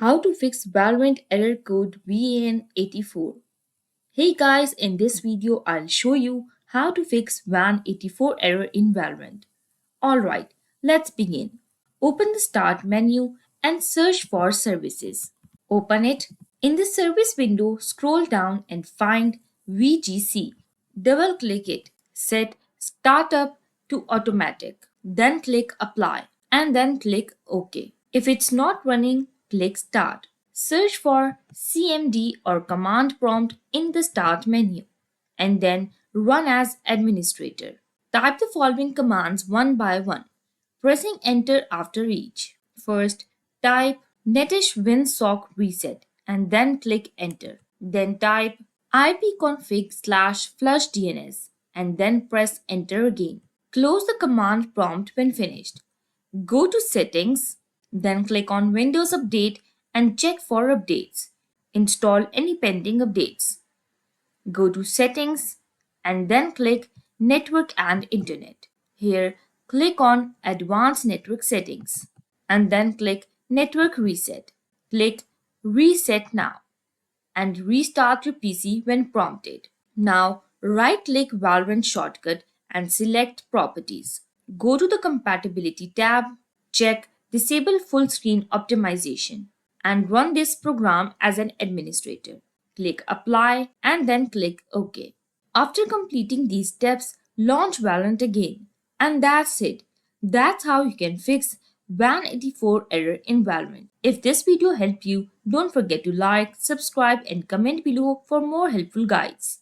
How to fix Valorant error code VAN84. Hey guys, in this video I'll show you how to fix VAN84 error in Valorant. Alright, let's begin. Open the start menu and search for services. Open it. In the service window, scroll down and find VGC. Double click it. Set startup to automatic. Then click apply and then click OK. If it's not running, click start. Search for CMD or command prompt in the start menu and then run as administrator. Type the following commands one by one, pressing enter after each. First, type netish winsock reset and then click enter. Then type ipconfig/flushdns and then press enter again. Close the command prompt when finished. Go to settings, then click on Windows Update and check for updates. Install any pending updates. Go to settings and then click Network and Internet. Here, click on Advanced Network Settings and then click Network Reset. Click Reset Now and restart your PC when prompted. Now, right-click Valorant shortcut and select Properties. Go to the Compatibility tab, check Disable Full Screen Optimization, and run this program as an administrator. Click Apply and then click OK. After completing these steps, launch Valorant again. And that's it. That's how you can fix WAN84 error in Valorant. If this video helped you, don't forget to like, subscribe and comment below for more helpful guides.